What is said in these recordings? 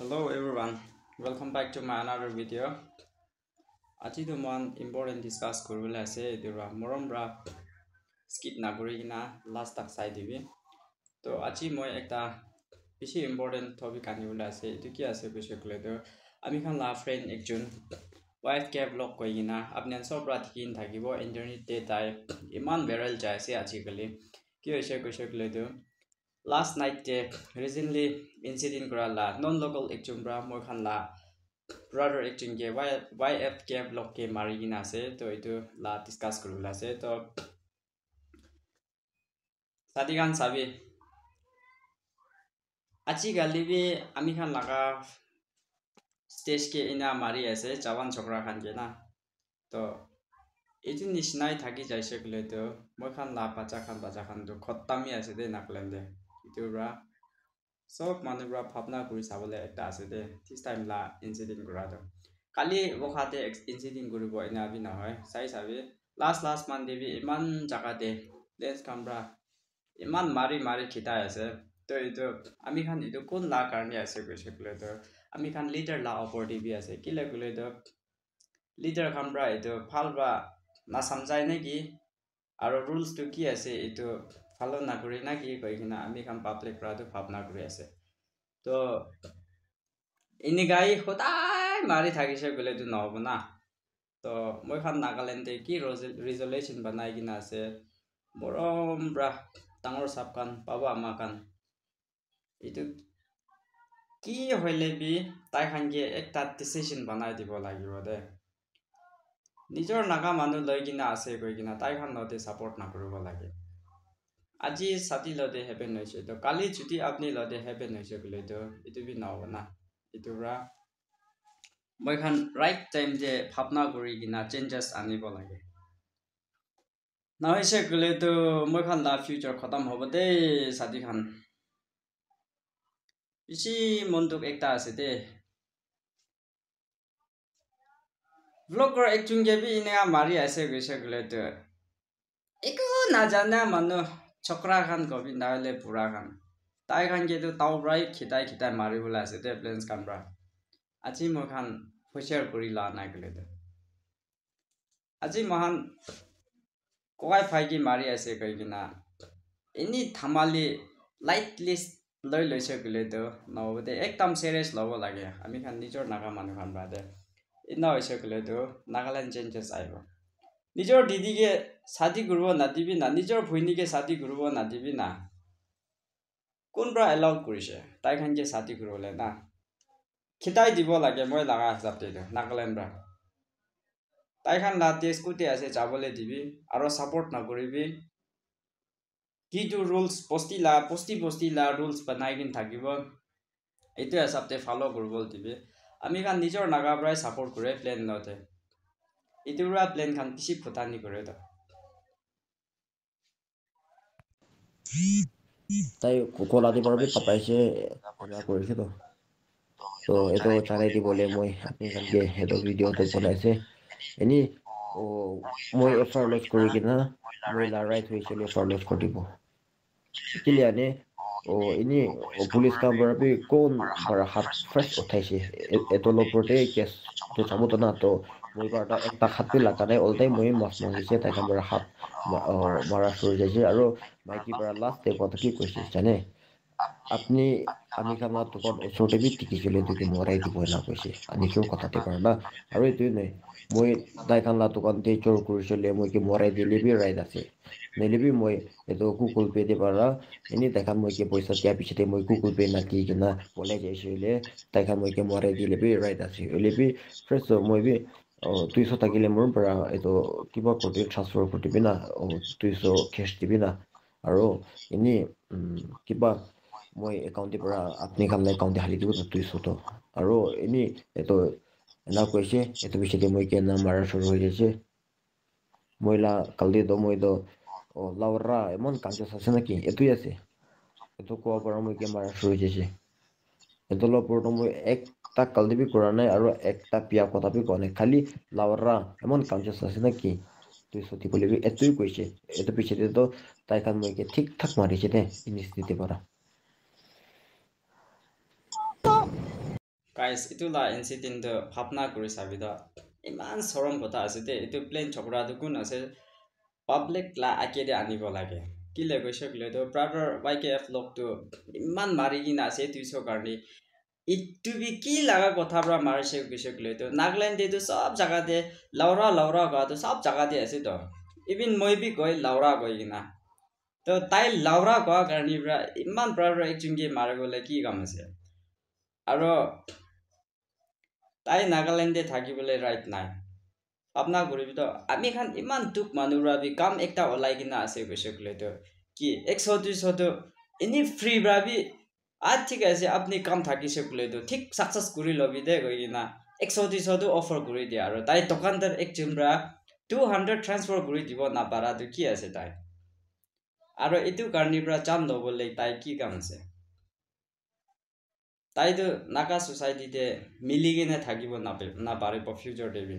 Hello everyone, welcome back to my another video. Aji to man important discuss kurula ase dura moromra skip na kurigina last tak sai dibi. To aji moi ekta bishi important topic aniula ase etu ki ase bishe kule to ami khan la friend ekjon wife ke vlog koigina apne sobra thikin thakibo internet te tai iman viral jai ase aji kali ki hoise koise kule to last night recently incident kura la non local ekjon bra moi khan la brother ekjon ke YF ke vlog ke mari gina ase to etu la discuss kurula ase to sadigan sabi aji gali bi ami khan laga stage ke ina mari ase jawan chokra khan ke na to etu nishnai thaki jaise kule to moi khan la bacha khan to khottami ase de naklende etu ra sob manubra bhabna kuri sabole ekta ase de this time la incident kura to kali wokhate incident kuribo ina bi na hoy sai sabi last man debi iman jaga de let's camera iman mari khita ase to etu ami khan etu kon la karne ase koise kule to ami khan leader la opportunity bi ase kile kule to leader khamra etu phalba na samjai ne ki aro rules to ki ase etu follow na kuri na ki koigina ami khan public ra to bhabna kuri ase to ini gai hodai mari thakise gole to no na to moi khan Nagaland te ki resolution banai gina ase morom bra tangor sapkan baba ama kan etu ki hoile bi tai khan ge ekta decision banai dibo lagibo de nijor naga manu loi gina ase koi gina tai khan note support na koribo lage aji sati lode happen hoise to kali chuti apni lode happen hoise gole to etu bi na na etu ra moi khan right time je bhabna kori gina changes anibo lage na hoise gole to moi khan la future khatam hobo de sati khan bishi monduk ekta ase de vlogger ekjun ge bi ina mari ase goise gole to eko na jana manu chokra khan ko bi naile pura khan tai khan ge to taw brai khitai mari bola ase de plans kan bra aji mo khan hoshar kuri la na gole to aji mohan koi phai gi mari ase koi gina ini thamali light list loi loise gole to no de ekdam serious lobo lage ami khan nijor naga manu khan bra de ina hoise gole to Nagaland changes aibo nijor didi ke shadi kurbo na dibi na nijor bhoini ke shadi kurbo na dibi na kon bra allow kurise tai khan ke shadi kurole na khitai dibo lage moi laga hisab de Nagaland bra tai khan la te scooty ase jabole dibi aro support na koribi kitu rules posti la rules banai gin thakibo etu hisab te follow koribol dibi ami khan nijor naga bra support kore plan note etu ra plan khan bishi phutani kore to তাই কোলা দি পারবি পাপাইছে এনা কৰিছে তো এটো চালাই দি বলে মই আপনি কানকে হেডো ভিডিও তো বনাইছে এনি ও মই এফারলেস কৰি কিনা মই লা ৰাইট হইছিলে এফাৰলেস কৰি দিব কিলিয়ানে ও ইনি পুলিশ কামরা বি কোন বড় হাত ফার্স্ট উঠাইছে এটো লপরতে কেস তো চামতো না তো মই বারটা একটা হাত পে লাগানে অলটাই মই মাস মাগিছে তাই কামরা হাত মারা শুরু যাইছে আর মাইকি বড় লাস্ট তে কত কি কইছে জানে আপনি আমি খানা দোকান ওচৰতে বি টিকিছিলে দুকি মৰাই দিব না কৈছে আমি কিয় কথাতে পাৰ না আৰু এইটো নাই মই দাই খানা দোকান তে চোৰ কৰিছিলে মই কি মৰাই দিলে বি ৰাইট আছে নেলিবি মই এটো গুগল পে দি পাৰা এনি দেখা মই কি পইচা দিয়া পিছতে মই গুগল পে না কি কিনা বলে যাইছিলে দেখা মই কি মৰাই দিলে বি ৰাইট আছে এলিবি ফ্ৰেছ মই বি 200 থাকিলে মোৰ পৰা এটো কিবা কৰি ট্ৰান্সফাৰ কৰি দিবি না 200 কেছ দিবি না আৰু এনি কিবা মই একাউন্টে পৰা আপনি কামলে একাউন্টে হালি দিব 200 তো আৰু এনি এটো না কৈছে এটো পিছতে মই কি না মাৰা শুৰু হৈ গৈছে মইলা কালদি তো মই তো লাউৰা এমন কাঞ্চা আছে নাকি এতুই আছে এটো কোৱা পৰা মই কি মাৰা শুৰু হৈ গৈছে এটো লপৰটো মই একটা কালদি বি কৰা নাই আৰু একটা পিয়া কথা বি কোৱা নাই খালি লাউৰা এমন কাঞ্চা আছে নাকি 200 দিব লাগি এতুই কৈছে এটো পিছতে তো তাই কান মই কি ঠিক ঠাক মাৰিছে দে ইনিস্থিতি পৰা guys itu la incident to bhapna kuri sabi da iman sorom kotha ase de itu plain chokra du kun ase public la akede anibo lage ki le goise kle to brother ykf lok to iman mari gina ase 200 karni itu bi ki laga kotha pra marise goise kle to Nagaland de to sab jaga de laura ga to sab jaga de ase to even moi bi goi laura goi gina to tai laura ga karni pra iman brother ekjunge margo le ki kam ase aro তাই নাগাল্যান্ডে থাকিবলৈ right নাই আপনা করিবি তো আমি খান ইমান দুখ মানুরা B কাম একটা ওলাই কিনা আছে কইছে কলে তো কি 100 200 তো এনি ফ্রি ব্রাবি আজ ঠিক আছে আপনি কাম থাকিছে কলে তো ঠিক সাকসেস করি লবি দে কইনা 100 200 তো অফার করি দি আর তাই দোকানদার এক জিমরা 200 ট্রান্সফার করি দিব না পারা তো কি আছে তাই আর এটু কারণিবরা চাম লবলে তাই কি কাম আছে তাই তো নাকা সোসাইটিতে মিলিগিনে থাকিব না পাৰিব ফিউচাৰ দেবি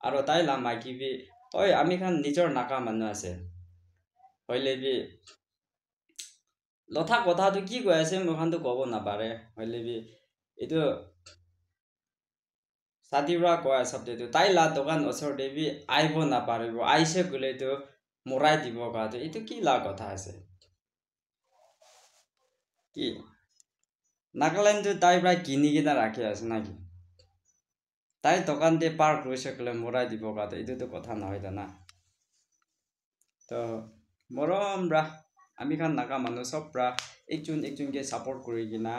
আৰু তাই লামাই কিবি ঐ আমি খান নিজৰ নাকা মানুহ আছে হইলে বি লথা কথাটো কি কৈ আছে মখানটো ক'ব নাপাৰে হইলে বি এইটো সাদিৰা কয় শব্দটো তাই লা দোকান ওচৰ দেবি আইব নাপাৰিব আইছে গলেতো মৰাই দিব কাটো এইটো কি লা কথা আছে কি Nagaland তাই প্রায় কিনি কিনা রাখি আছে নাকি তাই দোকান দিয়ে পার করে সকলে মরাই দিব কাতে এটা তো কথা নহয় না তো মরমরা আমি খান নাগা মানুষ সবরা একজনকে সাপোর্ট করি কিনা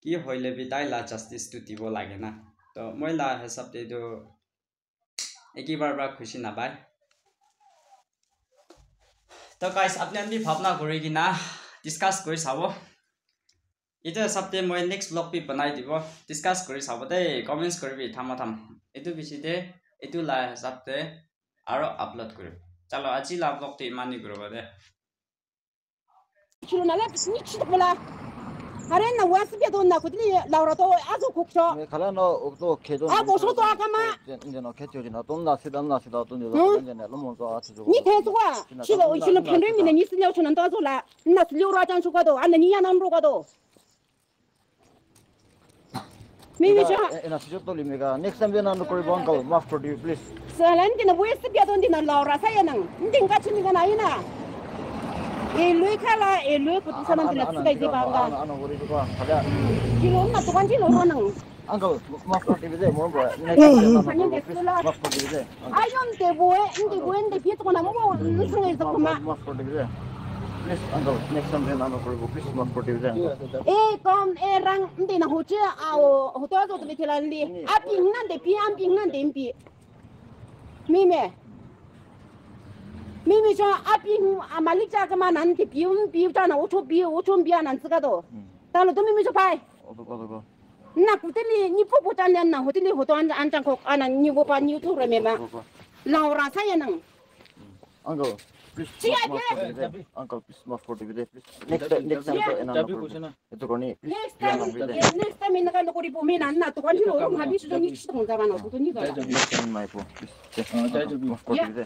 কি হইলে বি তাই লা জাস্টিস তো দিব লাগে না তো মই লা হিসাবতে তো একবার খুশি না পাই তো গাইস আপনি ভাবনা করি কিনা ডিসকাস করে চাবো itu sabte moi next vlog pi banai dibo discuss kori sabate comments koribi tham itu bisite itu la sabte aro upload kori chalo aji la vlog te mani koroba de chulo nala ni chidbola are na wasbe do na kudli laura to azu kukso me khala no to khedo a boso to akama 인제는 개초지나 돈나 시단나 돈도 인제는 너무 저 아주 ni tesuwa chilo pandemine ni sinyo chunan to zo la na liura jan chu gado an ni ya nam ro gado Maybe ena sijo to limega next time then no koribo uncle maaf for you please salan dina west bia don dina laura saya nang nding ka chini kana ina e lui kala e lui putu sanan dina tsai di banga ano gori ko khala kilo na to kan kilo nang uncle maaf for you de mo bro next time maaf for you de ayon de boe inde pi to na mo ngai to ma maaf for you de please uncle next time then no koribo please maaf for you de e kom e rang ndina hoche a ho to zo de tilandi aping nan de pi amping nan de pi mimi jo aping amalika kama nan de pi ta na ocho pi nan zga do talo to mimi jo pai odo na kuteli ni popo tan na hoteli hoto an tang ko ana ni bo pa ni tu re me ma laura saya nang uncle please uncle please maaf for you de please next time itu koni next time na kan ko ri po me na to kan lo ha bi su ni chi tong da ba na to ni ga next time my po please maaf for you de